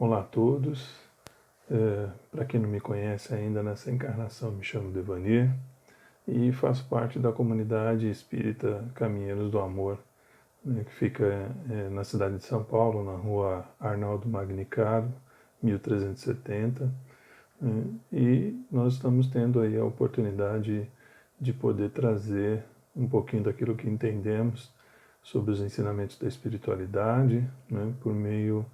Olá a todos. Para quem não me conhece ainda, nessa encarnação me chamo Devanir e faço parte da comunidade espírita Caminheiros do Amor, né, que fica na cidade de São Paulo, na rua Arnaldo Magnicaro, 1370. E nós estamos tendo aí a oportunidade de poder trazer um pouquinho daquilo que entendemos sobre os ensinamentos da espiritualidade, né, por meio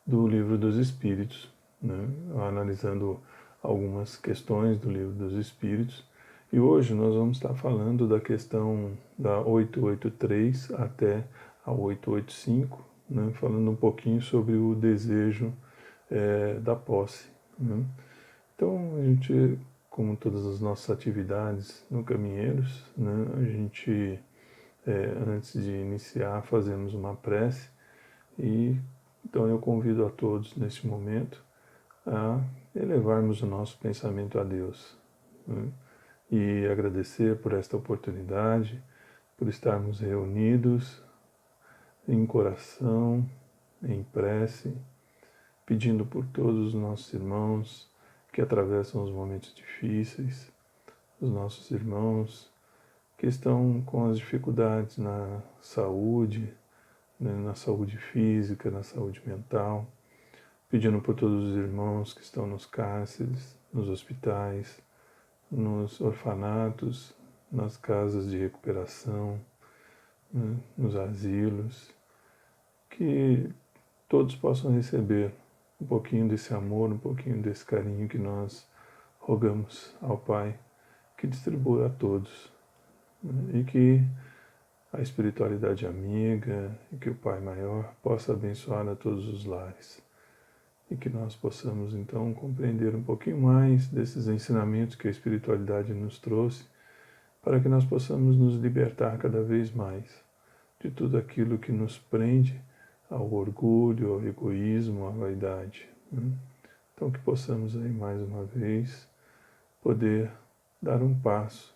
do Livro dos Espíritos, né, analisando algumas questões do Livro dos Espíritos. E hoje nós vamos estar falando da questão da 883 até a 885, né, falando um pouquinho sobre o desejo da posse. Né. Então, a gente, como todas as nossas atividades no Caminheiros, né, a gente, antes de iniciar, fazemos uma prece e então eu convido a todos neste momento a elevarmos o nosso pensamento a Deus, né, e agradecer por esta oportunidade, por estarmos reunidos em coração, em prece, pedindo por todos os nossos irmãos que atravessam os momentos difíceis, os nossos irmãos que estão com as dificuldades na saúde, né, na saúde física, na saúde mental, pedindo por todos os irmãos que estão nos cárceres, nos hospitais, nos orfanatos, nas casas de recuperação, né, nos asilos, que todos possam receber um pouquinho desse amor, um pouquinho desse carinho que nós rogamos ao Pai que distribua a todos, né, e que a espiritualidade amiga e que o Pai Maior possa abençoar a todos os lares e que nós possamos então compreender um pouquinho mais desses ensinamentos que a espiritualidade nos trouxe para que nós possamos nos libertar cada vez mais de tudo aquilo que nos prende ao orgulho, ao egoísmo, à vaidade, né? Então que possamos aí mais uma vez poder dar um passo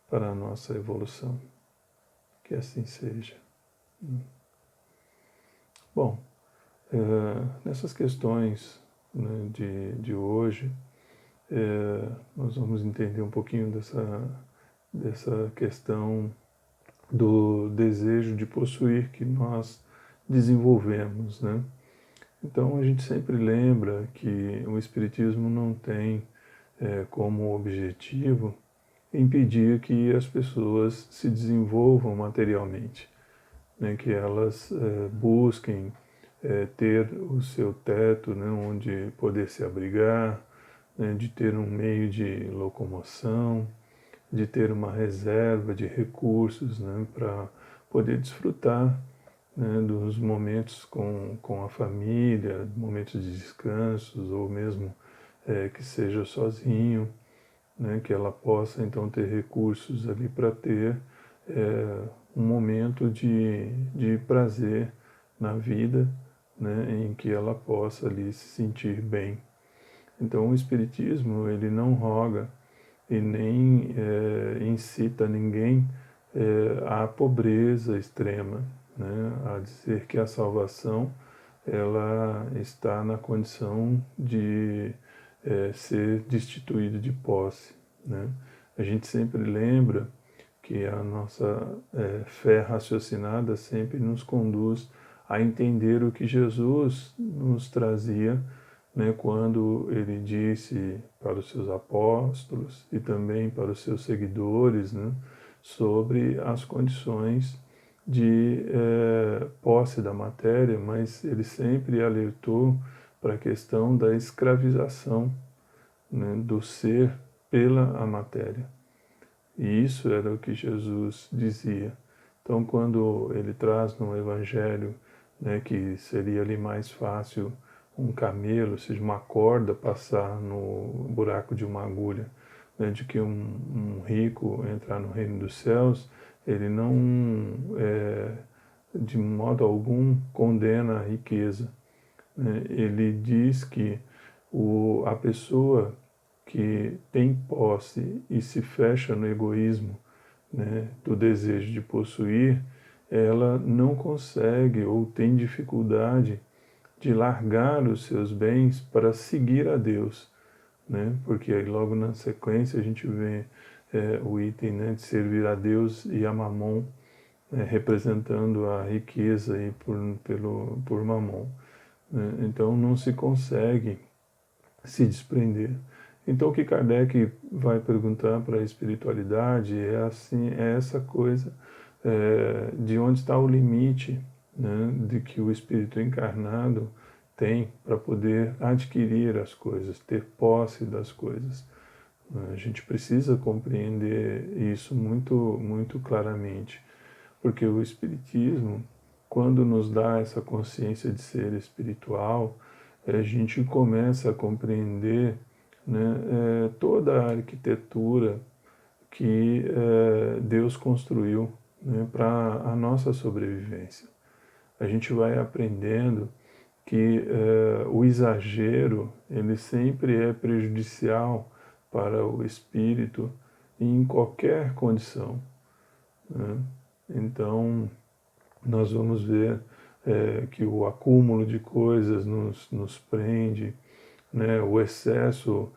para a nossa evolução. Que assim seja. Bom, nessas questões, né, de hoje, nós vamos entender um pouquinho dessa questão do desejo de possuir que nós desenvolvemos, né? Então a gente sempre lembra que o Espiritismo não tem como objetivo impedir que as pessoas se desenvolvam materialmente, né? Que elas busquem ter o seu teto, né? Onde poder se abrigar, né? De ter um meio de locomoção, de ter uma reserva de recursos, né? Para poder desfrutar, né, dos momentos com a família, momentos de descansos, ou mesmo que seja sozinho, né, que ela possa então ter recursos ali para ter um momento de prazer na vida, né, em que ela possa ali se sentir bem. Então o Espiritismo ele não roga e nem incita ninguém à pobreza extrema, né, a dizer que a salvação ela está na condição de ser destituído de posse, né? A gente sempre lembra que a nossa fé raciocinada sempre nos conduz a entender o que Jesus nos trazia, né, quando ele disse para os seus apóstolos e também para os seus seguidores, né, sobre as condições de posse da matéria, mas ele sempre alertou para a questão da escravização, né, do ser pela a matéria. E isso era o que Jesus dizia. Então, quando ele traz no Evangelho, né, que seria ali mais fácil um camelo, ou seja, uma corda passar no buraco de uma agulha, né, de que um rico entrar no reino dos céus, ele não, de modo algum, condena a riqueza, né? Ele diz que a pessoa que tem posse e se fecha no egoísmo, né, do desejo de possuir, ela não consegue ou tem dificuldade de largar os seus bens para seguir a Deus, né? Porque aí logo na sequência a gente vê o item, né, de servir a Deus e a Mamon, representando a riqueza aí por Mamon, né? Então não se consegue se desprender. Então o que Kardec vai perguntar para a espiritualidade é assim, é essa coisa de onde está o limite, né, de que o espírito encarnado tem para poder adquirir as coisas, ter posse das coisas. A gente precisa compreender isso muito claramente, porque o Espiritismo, quando nos dá essa consciência de ser espiritual, a gente começa a compreender, né, toda a arquitetura que Deus construiu, né, para a nossa sobrevivência. A gente vai aprendendo que o exagero ele sempre é prejudicial para o espírito em qualquer condição, né? Então, nós vamos ver que o acúmulo de coisas nos prende, né? O excesso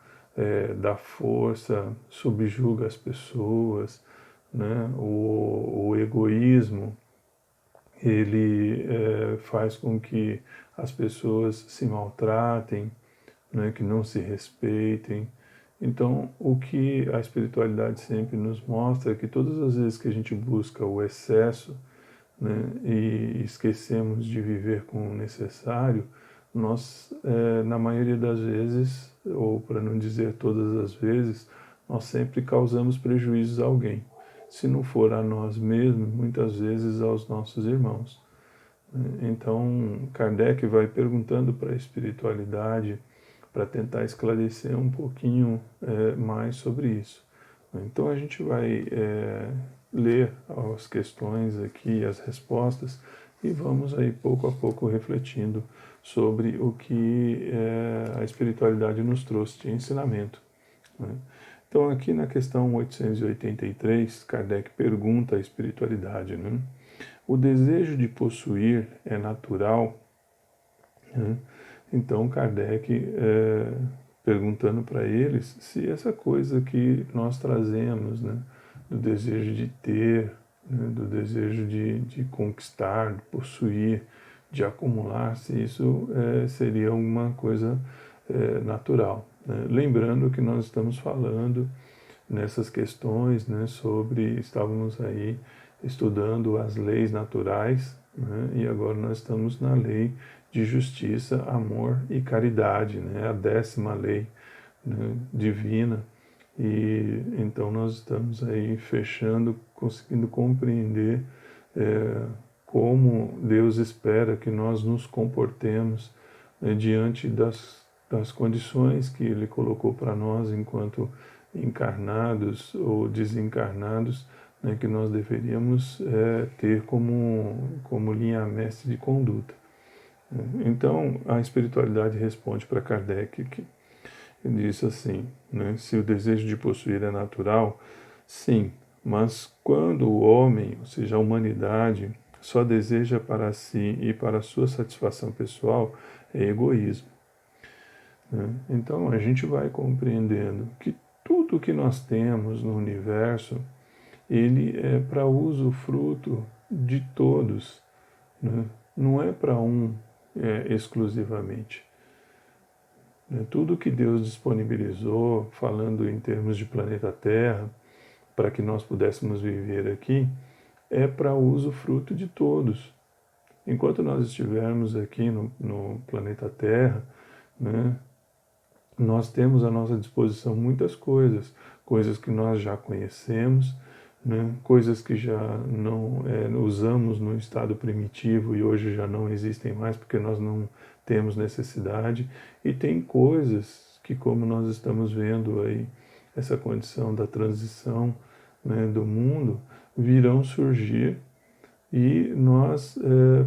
da força subjuga as pessoas, né? O egoísmo ele faz com que as pessoas se maltratem, né? Que não se respeitem. Então, o que a espiritualidade sempre nos mostra é que todas as vezes que a gente busca o excesso, né, e esquecemos de viver com o necessário, nós, na maioria das vezes, ou para não dizer todas as vezes, nós sempre causamos prejuízos a alguém. Se não for a nós mesmos, muitas vezes aos nossos irmãos. Então, Kardec vai perguntando para a espiritualidade para tentar esclarecer um pouquinho mais sobre isso. Então, a gente vai ler as questões aqui, as respostas, e vamos aí pouco a pouco refletindo sobre o que a espiritualidade nos trouxe de ensinamento, né? Então, aqui na questão 883, Kardec pergunta à espiritualidade, né? O desejo de possuir é natural, né? Então, Kardec perguntando para eles se essa coisa que nós trazemos, né, do desejo de ter, né, do desejo de conquistar, de possuir, de acumular, se isso seria uma coisa natural, né? Lembrando que nós estamos falando nessas questões, né, estávamos aí estudando as leis naturais, né, e agora nós estamos na lei de justiça, amor e caridade, né, a 10ª lei, né, divina. E então nós estamos aí fechando, conseguindo compreender como Deus espera que nós nos comportemos, né, diante das condições que Ele colocou para nós enquanto encarnados ou desencarnados, né, que nós deveríamos ter como linha mestre de conduta. Então, a espiritualidade responde para Kardec que ele diz assim, né, se o desejo de possuir é natural, sim, mas quando o homem, ou seja, a humanidade, só deseja para si e para a sua satisfação pessoal, é egoísmo, né? Então, a gente vai compreendendo que tudo que nós temos no universo, ele é para uso fruto de todos, né? Não é para um exclusivamente. Tudo que Deus disponibilizou, falando em termos de planeta Terra, para que nós pudéssemos viver aqui, é para uso fruto de todos. Enquanto nós estivermos aqui no planeta Terra, né, nós temos à nossa disposição muitas coisas, coisas que nós já conhecemos, né, coisas que já não usamos no estado primitivo e hoje já não existem mais porque nós não temos necessidade, e tem coisas que, como nós estamos vendo aí, essa condição da transição, né, do mundo, virão surgir e nós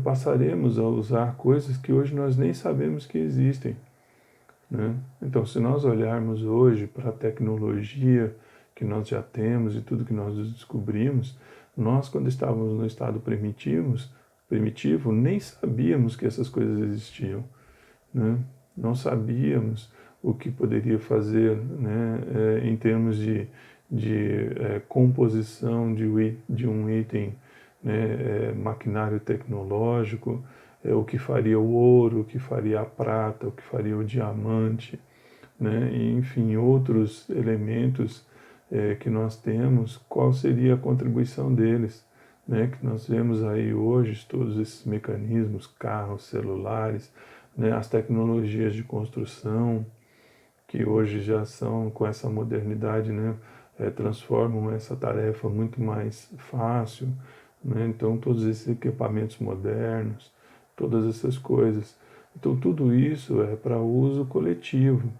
passaremos a usar coisas que hoje nós nem sabemos que existem, né? Então, se nós olharmos hoje para a tecnologia que nós já temos e tudo que nós descobrimos, nós, quando estávamos no estado primitivo, nem sabíamos que essas coisas existiam. né? Não sabíamos o que poderia fazer, né, em termos de composição de um item, né, maquinário tecnológico, o que faria o ouro, o que faria a prata, o que faria o diamante, né, e, enfim, outros elementos que nós temos, qual seria a contribuição deles, né, que nós vemos aí hoje, todos esses mecanismos, carros, celulares, né, as tecnologias de construção, que hoje já são, com essa modernidade, né, transformam essa tarefa muito mais fácil, né, então todos esses equipamentos modernos, todas essas coisas. Então tudo isso é para uso coletivo,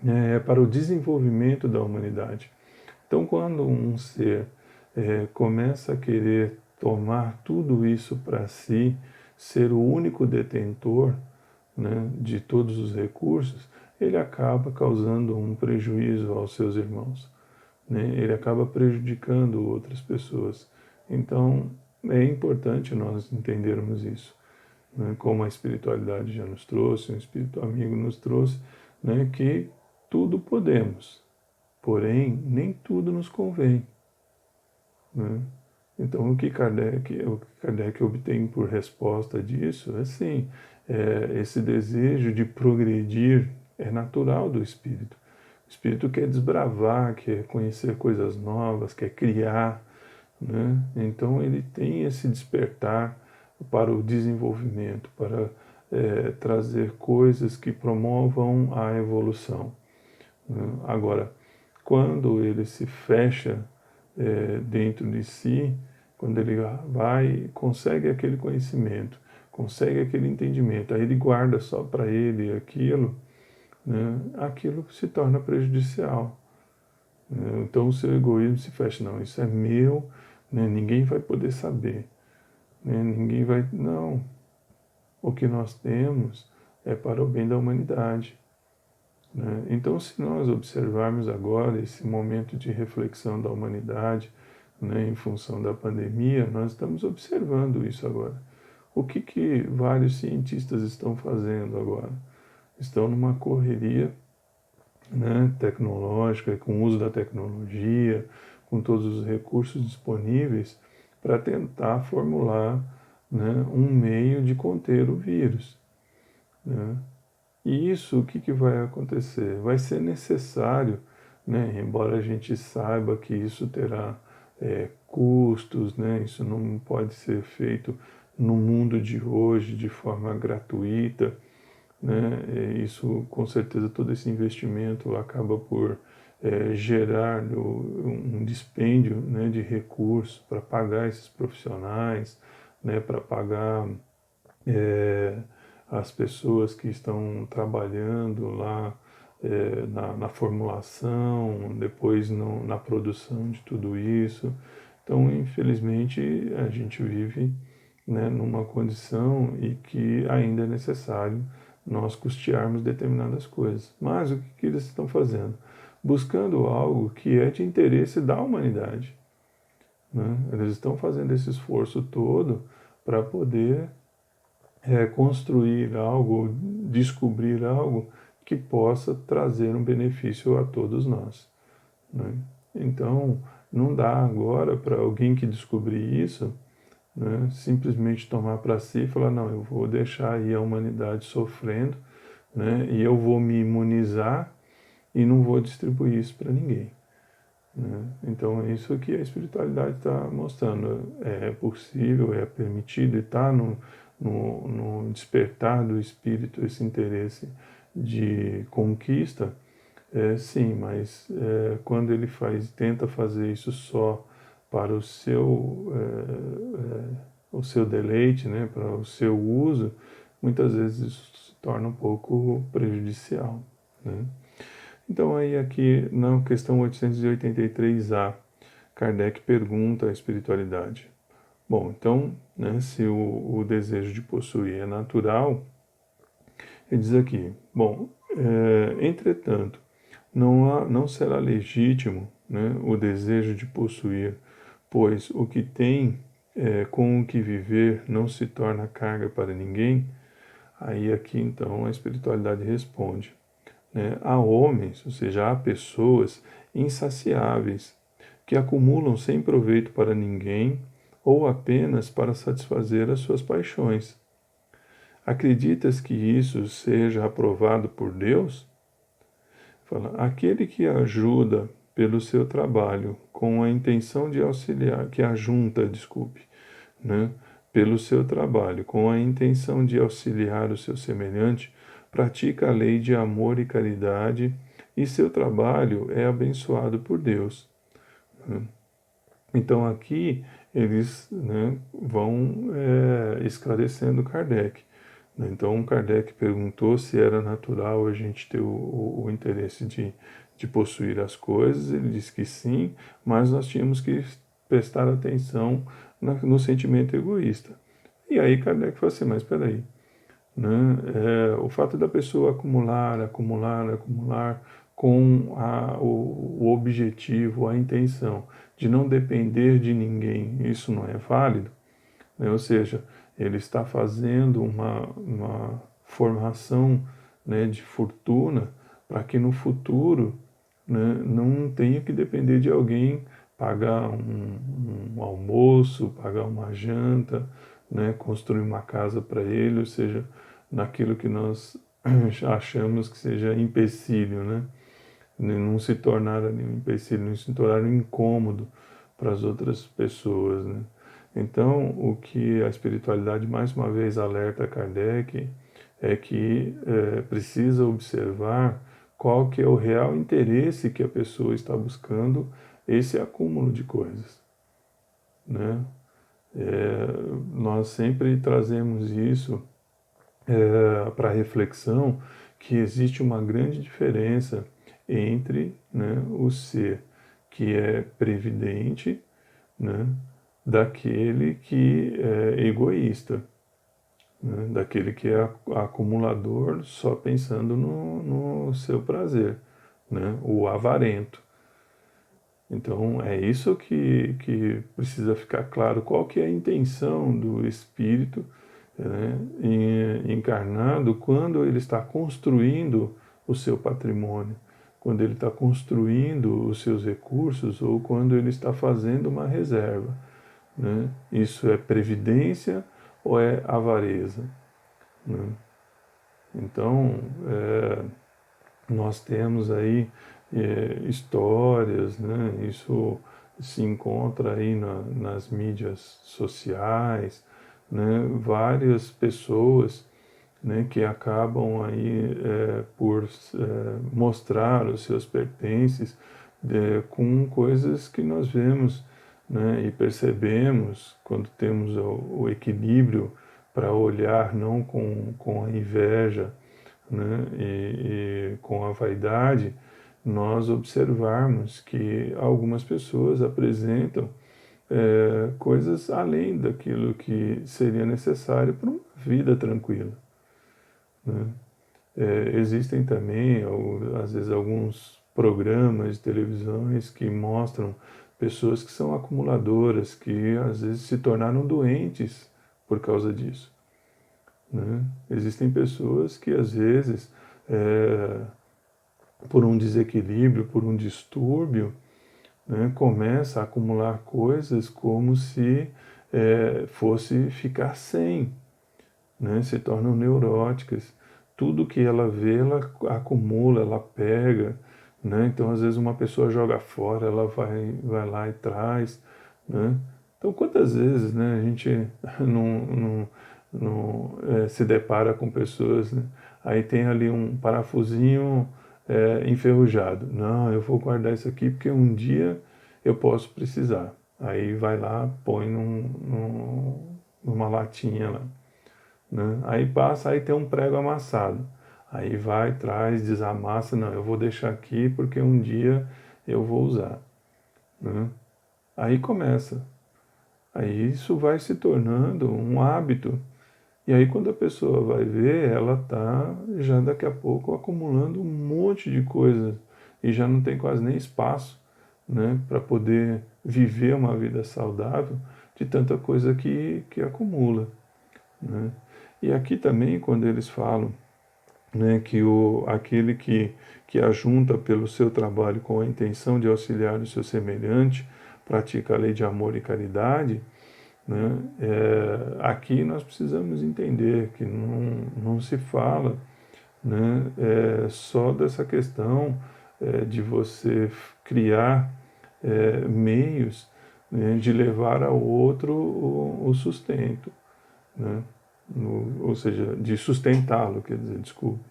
né, é para o desenvolvimento da humanidade. Então quando um ser começa a querer tomar tudo isso para si, ser o único detentor, né, de todos os recursos, ele acaba causando um prejuízo aos seus irmãos, né? Ele acaba prejudicando outras pessoas. Então, é importante nós entendermos isso, né? Como a espiritualidade já nos trouxe, um espírito amigo nos trouxe, né? Que tudo podemos, porém, nem tudo nos convém, né? Então, o que Kardec obtém por resposta disso é sim, esse desejo de progredir é natural do espírito. O espírito quer desbravar, quer conhecer coisas novas, quer criar, né? Então, ele tem esse despertar para o desenvolvimento, para trazer coisas que promovam a evolução, né? Agora, quando ele se fecha dentro de si, quando ele vai, consegue aquele conhecimento, consegue aquele entendimento, aí ele guarda só para ele aquilo, né, aquilo se torna prejudicial, né? Então o seu egoísmo se fecha, não, isso é meu, né, ninguém vai poder saber, né, ninguém vai, não, o que nós temos é para o bem da humanidade, né? Então, se nós observarmos agora esse momento de reflexão da humanidade, né, em função da pandemia, nós estamos observando isso agora. O que vários cientistas estão fazendo agora? Estão numa correria, né, tecnológica, com o uso da tecnologia, com todos os recursos disponíveis, para tentar formular, né, um meio de conter o vírus, né? E isso, o que vai acontecer? Vai ser necessário, né, embora a gente saiba que isso terá custos, né, isso não pode ser feito no mundo de hoje de forma gratuita, né, isso com certeza todo esse investimento acaba por gerar um dispêndio, né, de recursos para pagar esses profissionais, né, para pagar as pessoas que estão trabalhando lá na formulação, depois na produção de tudo isso. Então, infelizmente, a gente vive, né, numa condição e que ainda é necessário nós custearmos determinadas coisas. Mas o que eles estão fazendo? Buscando algo que é de interesse da humanidade, né? Eles estão fazendo esse esforço todo para poder construir algo, descobrir algo que possa trazer um benefício a todos nós, né? Então, não dá agora para alguém que descobrir isso, né, simplesmente tomar para si e falar, não, eu vou deixar aí a humanidade sofrendo, né, e eu vou me imunizar e não vou distribuir isso para ninguém, né? Então, é isso que a espiritualidade está mostrando. É possível, é permitido e está no despertar do espírito esse interesse de conquista, sim, mas quando ele tenta fazer isso só para o seu deleite, né, para o seu uso, muitas vezes isso se torna um pouco prejudicial, né? Então, aí aqui na questão 883A, Kardec pergunta à espiritualidade. Bom, então, né, se o desejo de possuir é natural, ele diz aqui, bom, entretanto, não será legítimo, né, o desejo de possuir, pois o que tem com o que viver não se torna carga para ninguém. Aí aqui então a espiritualidade responde, né? Há homens, ou seja, há pessoas insaciáveis que acumulam sem proveito para ninguém ou apenas para satisfazer as suas paixões. Acreditas que isso seja aprovado por Deus? Fala, aquele que ajuda pelo seu trabalho com a intenção de auxiliar, que ajunta, desculpe, né, pelo seu trabalho com a intenção de auxiliar o seu semelhante, pratica a lei de amor e caridade e seu trabalho é abençoado por Deus, né? Então aqui eles, né, vão esclarecendo Kardec. Então Kardec perguntou se era natural a gente ter o interesse de possuir as coisas. Ele disse que sim, mas nós tínhamos que prestar atenção no sentimento egoísta. E aí Kardec falou assim, mas espera aí, né? O fato da pessoa acumular com o objetivo, a intenção de não depender de ninguém, isso não é válido, né? Ou seja, ele está fazendo uma formação, né, de fortuna para que no futuro, né, não tenha que depender de alguém pagar um almoço, pagar uma janta, né, construir uma casa para ele, ou seja, naquilo que nós achamos que seja empecilho, né? Não se tornar ali um empecilho, não se tornar um incômodo para as outras pessoas, né? Então, o que a espiritualidade mais uma vez alerta Kardec é que precisa observar qual que é o real interesse que a pessoa está buscando esse acúmulo de coisas, né? Nós sempre trazemos isso para reflexão, que existe uma grande diferença entre, né, o ser que é previdente, né, daquele que é egoísta, né, daquele que é acumulador só pensando no seu prazer, né, o avarento. Então é isso que precisa ficar claro, qual que é a intenção do espírito, né, encarnado quando ele está construindo o seu patrimônio, quando ele está construindo os seus recursos ou quando ele está fazendo uma reserva, né? Isso é previdência ou é avareza, né? Então, nós temos aí histórias, né? Isso se encontra aí nas mídias sociais, né? Várias pessoas, né, que acabam aí por mostrar os seus pertences com coisas que nós vemos, né, e percebemos quando temos o equilíbrio para olhar não com a inveja, né, e com a vaidade, nós observarmos que algumas pessoas apresentam coisas além daquilo que seria necessário para uma vida tranquila, né? Existem também, às vezes, alguns programas de televisões que mostram pessoas que são acumuladoras, que às vezes se tornaram doentes por causa disso, né? Existem pessoas que às vezes, por um desequilíbrio, por um distúrbio, né, começa a acumular coisas como se fosse ficar sem, né, se tornam neuróticas. Tudo que ela vê, ela acumula, ela pega, né? Então, às vezes, uma pessoa joga fora, ela vai lá e traz, né? Então, quantas vezes, né, a gente não se depara com pessoas, né? Aí tem ali um parafusinho enferrujado. Não, eu vou guardar isso aqui porque um dia eu posso precisar. Aí vai lá, põe numa latinha lá, né? Aí passa, aí tem um prego amassado. Aí vai, traz, desamassa. Não, eu vou deixar aqui porque um dia eu vou usar, né? Aí começa. Aí isso vai se tornando um hábito. E aí quando a pessoa vai ver, ela está já daqui a pouco acumulando um monte de coisas e já não tem quase nem espaço, né, para poder viver uma vida saudável de tanta coisa que acumula, né? E aqui também, quando eles falam, né, que aquele que ajunta pelo seu trabalho com a intenção de auxiliar o seu semelhante, pratica a lei de amor e caridade, né, aqui nós precisamos entender que não se fala, né, só dessa questão de você criar meios, né, de levar ao outro o sustento, né, ou seja, de sustentá-lo, quer dizer, desculpe.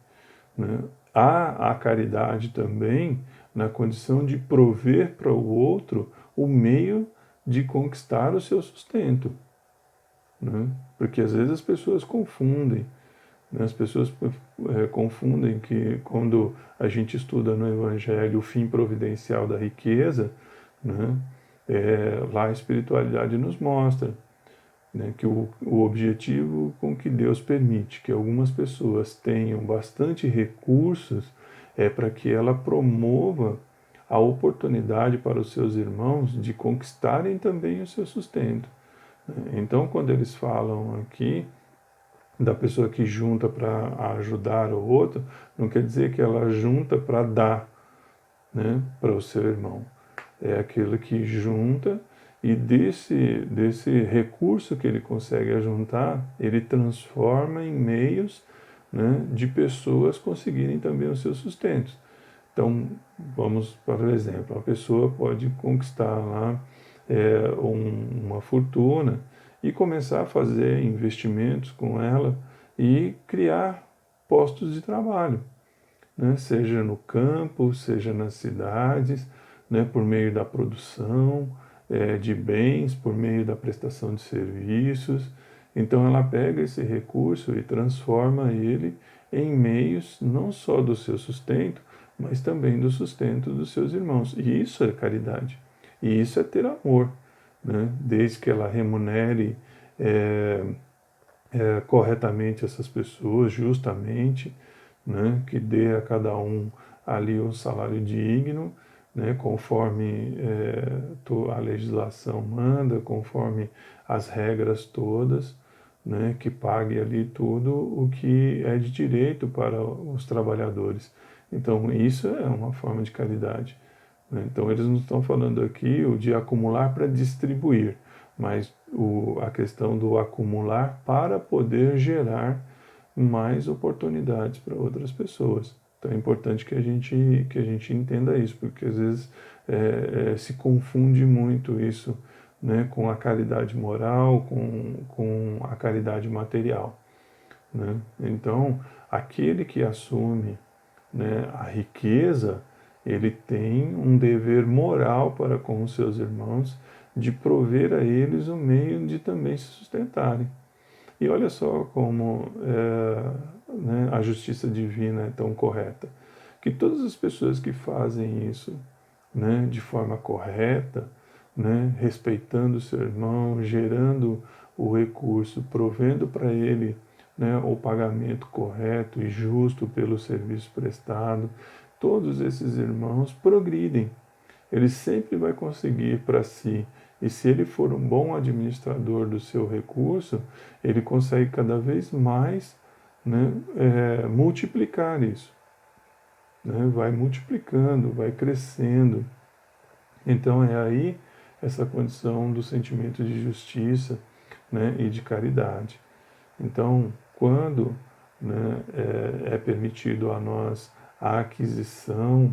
Né? Há a caridade também na condição de prover para o outro o meio de conquistar o seu sustento. Né? Porque às vezes as pessoas confundem. Né? As pessoas confundem que quando a gente estuda no Evangelho o fim providencial da riqueza, né? Lá a espiritualidade nos mostra, né, que o objetivo com que Deus permite que algumas pessoas tenham bastante recursos é para que ela promova a oportunidade para os seus irmãos de conquistarem também o seu sustento. Então, quando eles falam aqui da pessoa que junta para ajudar o outro, não quer dizer que ela junta para dar, né, para o seu irmão. É aquele que junta e desse recurso que ele consegue ajuntar, ele transforma em meios, né, de pessoas conseguirem também o seu sustento. Então, vamos para o exemplo, a pessoa pode conquistar lá uma fortuna e começar a fazer investimentos com ela e criar postos de trabalho, né? Seja no campo, seja nas cidades, né? Por meio da produção de bens, por meio da prestação de serviços. Então ela pega esse recurso e transforma ele em meios não só do seu sustento, mas também do sustento dos seus irmãos. E isso é caridade. E isso é ter amor, né? Desde que ela remunere corretamente essas pessoas, justamente, né? Que dê a cada um ali um salário digno, né? Conforme a legislação manda, conforme as regras todas, né? Que pague ali tudo o que é de direito para os trabalhadores. Então, isso é uma forma de caridade. Né? Então, eles não estão falando aqui o de acumular para distribuir, mas a questão do acumular para poder gerar mais oportunidades para outras pessoas. Então, é importante que a gente entenda isso, porque às vezes se confunde muito isso, né, com a caridade moral, com a caridade material. Né? Então, aquele que assume, né, a riqueza, ele tem um dever moral para com os seus irmãos de prover a eles o meio de também se sustentarem. E olha só como né, a justiça divina é tão correta, que todas as pessoas que fazem isso, né, de forma correta, né, respeitando o seu irmão, gerando o recurso, provendo para ele, né, o pagamento correto e justo pelo serviço prestado, todos esses irmãos progridem. Ele sempre vai conseguir para si. E se ele for um bom administrador do seu recurso, ele consegue cada vez mais, né, multiplicar isso. Né, vai multiplicando, vai crescendo. Então é aí essa condição do sentimento de justiça, né, e de caridade. Então, quando, né, é permitido a nós a aquisição,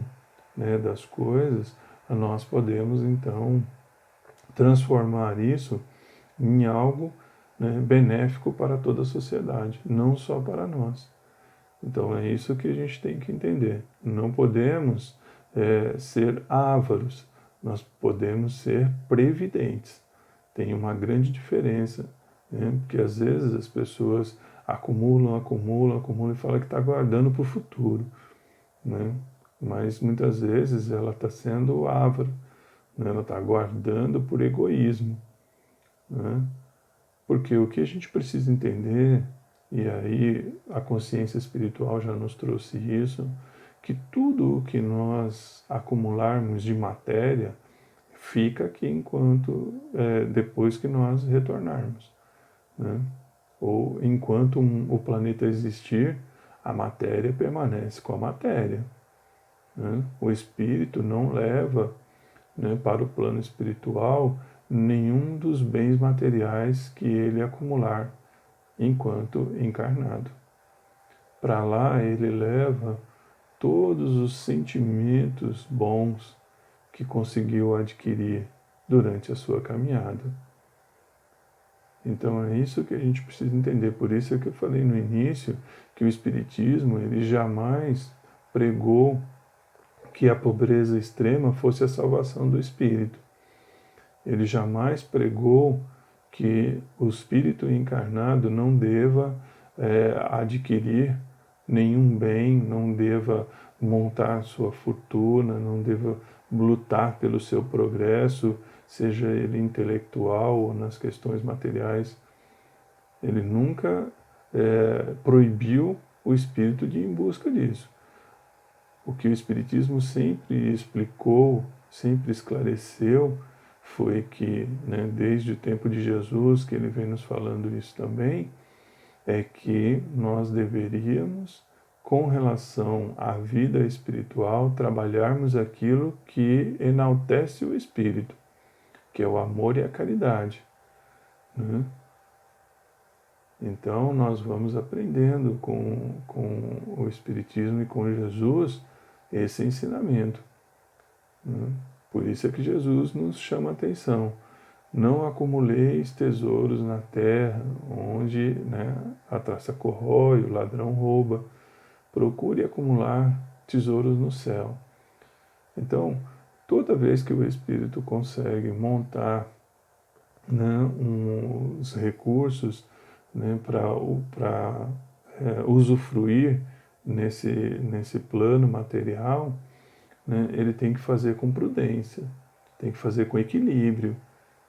né, das coisas, nós podemos então transformar isso em algo, né, benéfico para toda a sociedade, não só para nós. Então é isso que a gente tem que entender. Não podemos ser ávaros, nós podemos ser previdentes. Tem uma grande diferença, né? Porque às vezes as pessoas acumulam e falam que está guardando para o futuro, né? Mas muitas vezes ela está sendo avara, né? Ela está guardando por egoísmo, né? Porque o que a gente precisa entender, e aí a consciência espiritual já nos trouxe isso, que tudo o que nós acumularmos de matéria fica aqui enquanto depois que nós retornarmos, né? ou enquanto o planeta existir, a matéria permanece com a matéria. Né? O espírito não leva, né, para o plano espiritual nenhum dos bens materiais que ele acumular enquanto encarnado. Para lá ele leva todos os sentimentos bons que conseguiu adquirir durante a sua caminhada. Então é isso que a gente precisa entender. Por isso é que eu falei no início que o Espiritismo ele jamais pregou que a pobreza extrema fosse a salvação do espírito. Ele jamais pregou que o espírito encarnado não deva adquirir nenhum bem, não deva montar sua fortuna, não deva lutar pelo seu progresso, seja ele intelectual ou nas questões materiais. Ele nunca proibiu o espírito de ir em busca disso. O que o Espiritismo sempre explicou, sempre esclareceu, foi que, né, desde o tempo de Jesus, que ele vem nos falando isso também, é que nós deveríamos, com relação à vida espiritual, trabalharmos aquilo que enaltece o espírito, que é o amor e a caridade. Né? Então, nós vamos aprendendo com o Espiritismo e com Jesus esse ensinamento. Né? Por isso é que Jesus nos chama a atenção. Não acumuleis tesouros na terra, onde, né, a traça corrói, o ladrão rouba. Procure acumular tesouros no céu. Então, toda vez que o Espírito consegue montar, né, os recursos, né, para usufruir nesse plano material, né, ele tem que fazer com prudência, tem que fazer com equilíbrio,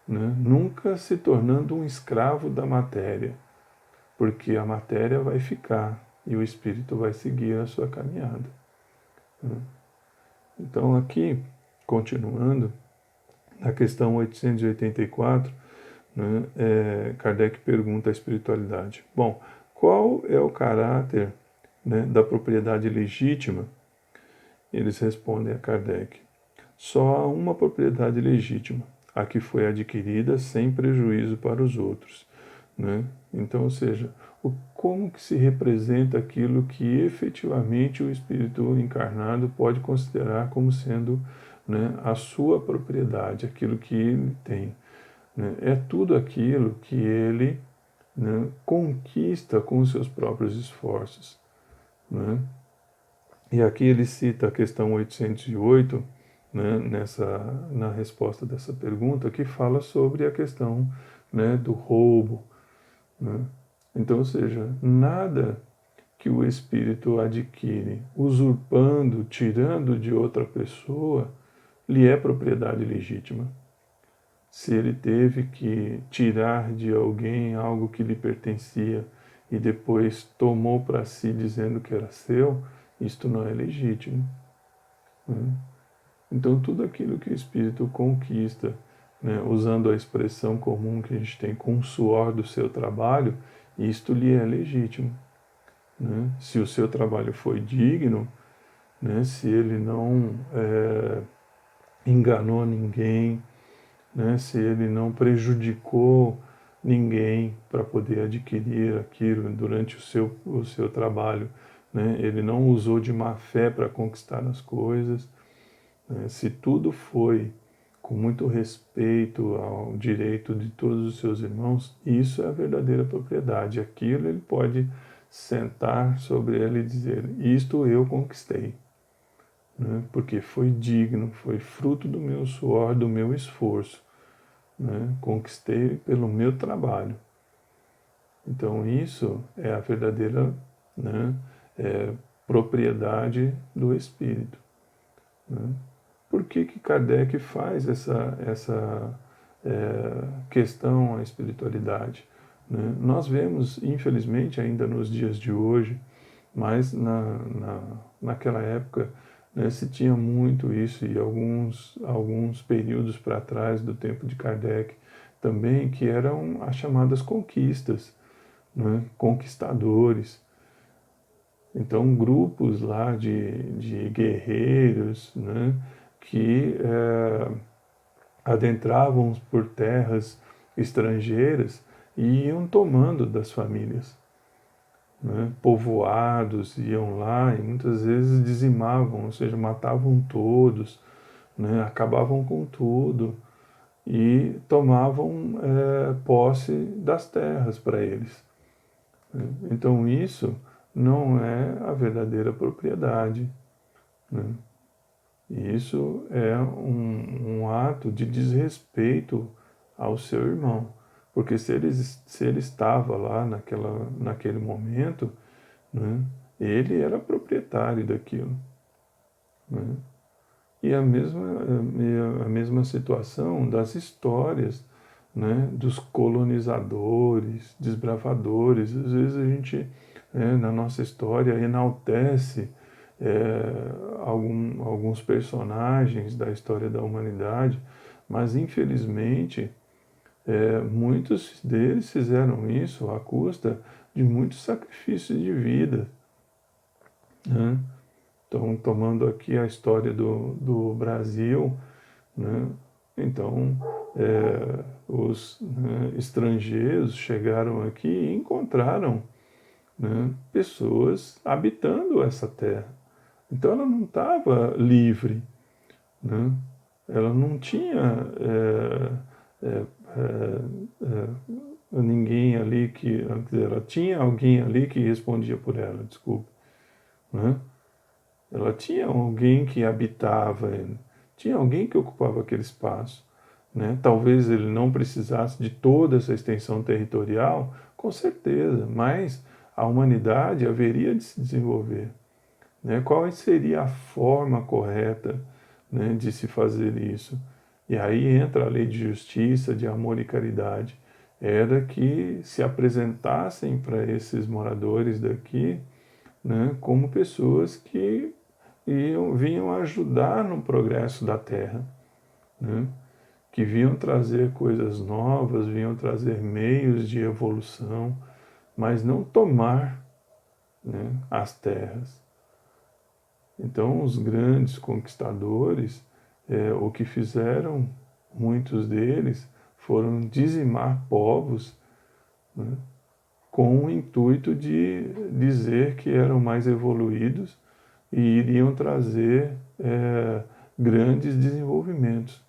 né, nunca se tornando um escravo da matéria, porque a matéria vai ficar e o espírito vai seguir a sua caminhada. Né. Então aqui, continuando, na questão 884, né, Kardec pergunta à espiritualidade: bom, qual é o caráter, né, da propriedade legítima? Eles respondem a Kardec: só há uma propriedade legítima, a que foi adquirida sem prejuízo para os outros. Né? Então, ou seja, como que se representa aquilo que efetivamente o espírito encarnado pode considerar como sendo, né, a sua propriedade, aquilo que ele tem. Né? É tudo aquilo que ele, né, conquista com os seus próprios esforços. Né? E aqui ele cita a questão 808, né, na resposta dessa pergunta, que fala sobre a questão, né, do roubo. Né? Então, ou seja, nada que o espírito adquire usurpando, tirando de outra pessoa, lhe é propriedade legítima. Se ele teve que tirar de alguém algo que lhe pertencia e depois tomou para si dizendo que era seu, isto não é legítimo. Né? Então, tudo aquilo que o espírito conquista, né, usando a expressão comum que a gente tem, com o suor do seu trabalho, isto lhe é legítimo. Né? Se o seu trabalho foi digno, né, se ele não enganou ninguém, né, se ele não prejudicou ninguém para poder adquirir aquilo durante o seu trabalho, né, ele não usou de má fé para conquistar as coisas, né, se tudo foi com muito respeito ao direito de todos os seus irmãos, isso é a verdadeira propriedade. Aquilo ele pode sentar sobre ela e dizer: isto eu conquistei. Né? Porque foi digno, foi fruto do meu suor, do meu esforço. Né? Conquistei pelo meu trabalho. Então isso é a verdadeira, né, propriedade do espírito. Né? Por que Kardec faz essa questão à espiritualidade? Né? Nós vemos, infelizmente, ainda nos dias de hoje, mas naquela época, né, se tinha muito isso, e alguns períodos para trás do tempo de Kardec também, que eram as chamadas conquistas. né, conquistadores. Então, grupos lá de guerreiros, né, que adentravam por terras estrangeiras e iam tomando das famílias. Né? Povoados iam lá e muitas vezes dizimavam, ou seja, matavam todos, né? Acabavam com tudo e tomavam posse das terras para eles. Né? Então isso não é a verdadeira propriedade. Né? Isso é um ato de desrespeito ao seu irmão. Porque se ele estava lá naquele momento, né, ele era proprietário daquilo. Né? E a mesma situação das histórias, né, dos colonizadores, desbravadores. Às vezes a gente, na nossa história, enaltece alguns personagens da história da humanidade, mas infelizmente muitos deles fizeram isso à custa de muitos sacrifícios de vida. Né? Então, tomando aqui a história do Brasil, né? Então, os estrangeiros chegaram aqui e encontraram, né, pessoas habitando essa terra. Então, ela não estava livre, né? Ela não tinha ninguém ali que, ela tinha alguém ali que respondia por ela, desculpe, né? Ela tinha alguém que habitava, tinha alguém que ocupava aquele espaço. Né? Talvez ele não precisasse de toda essa extensão territorial, com certeza, mas a humanidade haveria de se desenvolver. Né? Qual seria a forma correta, né, de se fazer isso? E aí entra a lei de justiça, de amor e caridade. Era que se apresentassem para esses moradores daqui, né, como pessoas que vinham ajudar no progresso da Terra, né, que vinham trazer coisas novas, vinham trazer meios de evolução, mas não tomar, né, as terras. Então, os grandes conquistadores, o que fizeram, muitos deles, foram dizimar povos, né, com o intuito de dizer que eram mais evoluídos e iriam trazer grandes desenvolvimentos.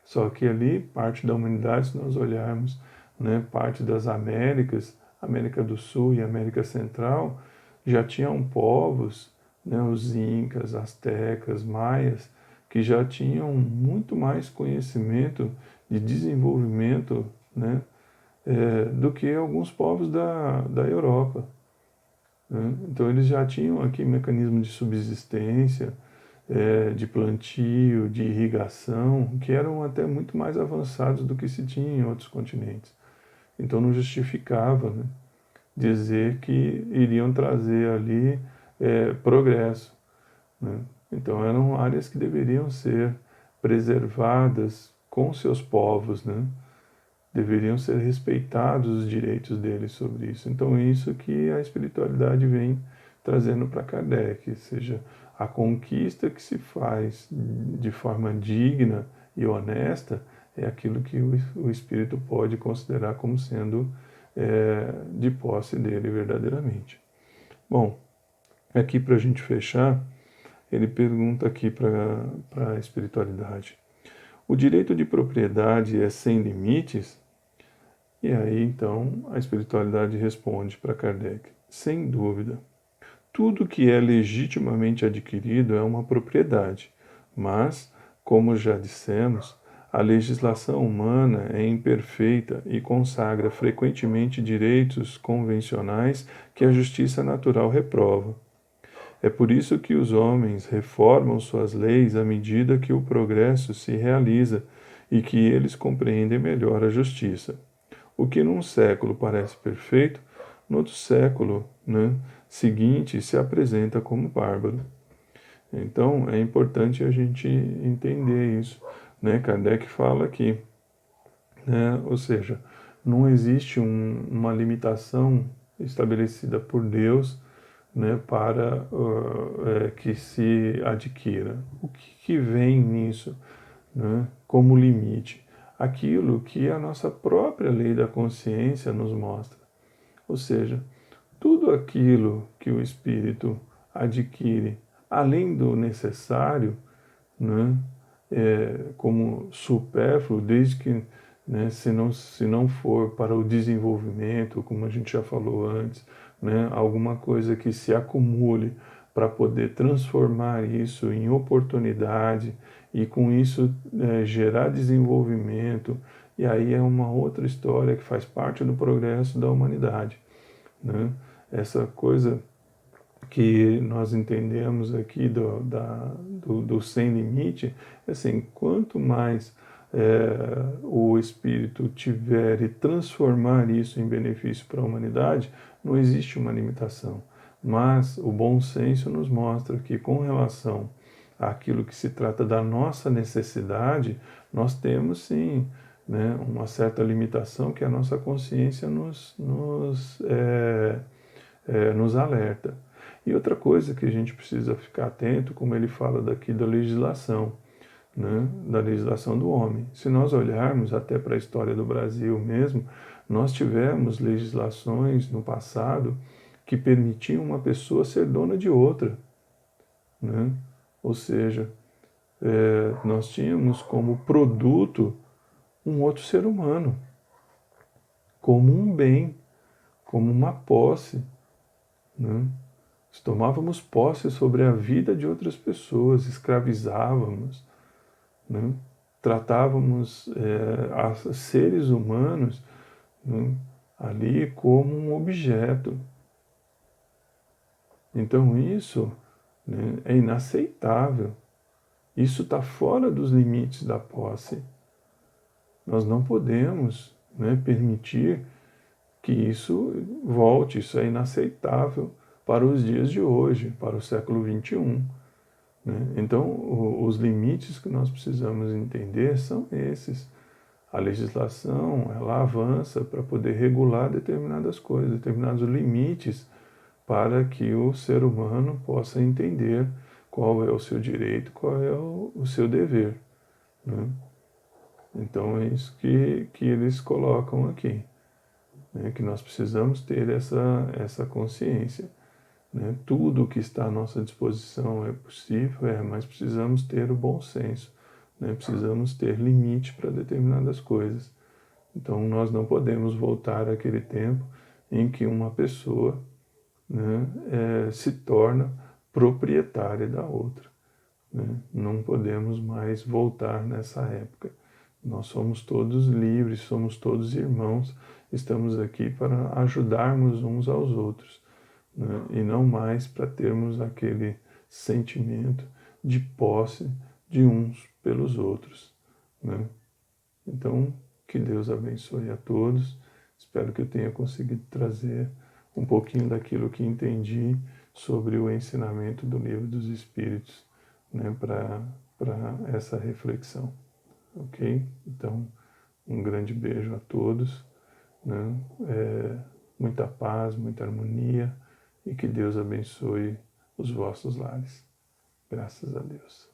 Só que ali, parte da humanidade, se nós olharmos, né, parte das Américas, América do Sul e América Central, já tinham povos, né, os incas, astecas, maias, que já tinham muito mais conhecimento de desenvolvimento, né, do que alguns povos da Europa. Né? Então eles já tinham aqui mecanismos de subsistência, de plantio, de irrigação, que eram até muito mais avançados do que se tinha em outros continentes. Então não justificava, né, dizer que iriam trazer ali progresso. Né? Então eram áreas que deveriam ser preservadas com seus povos, né? Deveriam ser respeitados os direitos deles sobre isso. Então é isso que a espiritualidade vem trazendo para Kardec, ou seja, a conquista que se faz de forma digna e honesta é aquilo que o espírito pode considerar como sendo de posse dele verdadeiramente. Bom, aqui para a gente fechar, ele pergunta aqui para a espiritualidade: o direito de propriedade é sem limites? E aí então a espiritualidade responde para Kardec: sem dúvida. Tudo que é legitimamente adquirido é uma propriedade, mas, como já dissemos, a legislação humana é imperfeita e consagra frequentemente direitos convencionais que a justiça natural reprova. É por isso que os homens reformam suas leis à medida que o progresso se realiza e que eles compreendem melhor a justiça. O que num século parece perfeito, no outro século, né, seguinte se apresenta como bárbaro. Então é importante a gente entender isso. Né? Kardec fala aqui, né, ou seja, não existe uma limitação estabelecida por Deus, né, para que se adquira. O que vem nisso, né, como limite? Aquilo que a nossa própria lei da consciência nos mostra. Ou seja, tudo aquilo que o espírito adquire além do necessário, né, como supérfluo, desde que, né, se não for para o desenvolvimento, como a gente já falou antes, né, alguma coisa que se acumule para poder transformar isso em oportunidade e com isso gerar desenvolvimento, e aí é uma outra história que faz parte do progresso da humanidade, né? Essa coisa que nós entendemos aqui do sem limite, assim, quanto mais o Espírito tiver e transformar isso em benefício para a humanidade, não existe uma limitação. Mas o bom senso nos mostra que, com relação àquilo que se trata da nossa necessidade, nós temos sim, né, uma certa limitação que a nossa consciência nos alerta. E outra coisa que a gente precisa ficar atento, como ele fala daqui da legislação, né, da legislação do homem. Se nós olharmos até para a história do Brasil mesmo, nós tivemos legislações no passado que permitiam uma pessoa ser dona de outra, né? Ou seja, nós tínhamos como produto um outro ser humano, como um bem, como uma posse, né? Tomávamos posse sobre a vida de outras pessoas, escravizávamos, né? Tratávamos seres humanos, né, ali como um objeto. Então isso, né, é inaceitável. Isso está fora dos limites da posse. Nós não podemos, né, permitir que isso volte, isso é inaceitável para os dias de hoje, para o século XXI. Né? Então, os limites que nós precisamos entender são esses. A legislação, ela avança para poder regular determinadas coisas, determinados limites, para que o ser humano possa entender qual é o seu direito, qual é o seu dever. Né? Então, é isso que eles colocam aqui, né? Que nós precisamos ter essa consciência. Né? Tudo o que está à nossa disposição é possível, mas precisamos ter o bom senso, né? Precisamos ter limite para determinadas coisas. Então nós não podemos voltar àquele tempo em que uma pessoa, né, se torna proprietária da outra. Né? Não podemos mais voltar nessa época. Nós somos todos livres, somos todos irmãos, estamos aqui para ajudarmos uns aos outros, né? E não mais para termos aquele sentimento de posse de uns pelos outros, né? Então, que Deus abençoe a todos. Espero que eu tenha conseguido trazer um pouquinho daquilo que entendi sobre o ensinamento do Livro dos Espíritos, né, para essa reflexão, ok? Então, um grande beijo a todos, né? Muita paz, muita harmonia, e que Deus abençoe os vossos lares. Graças a Deus.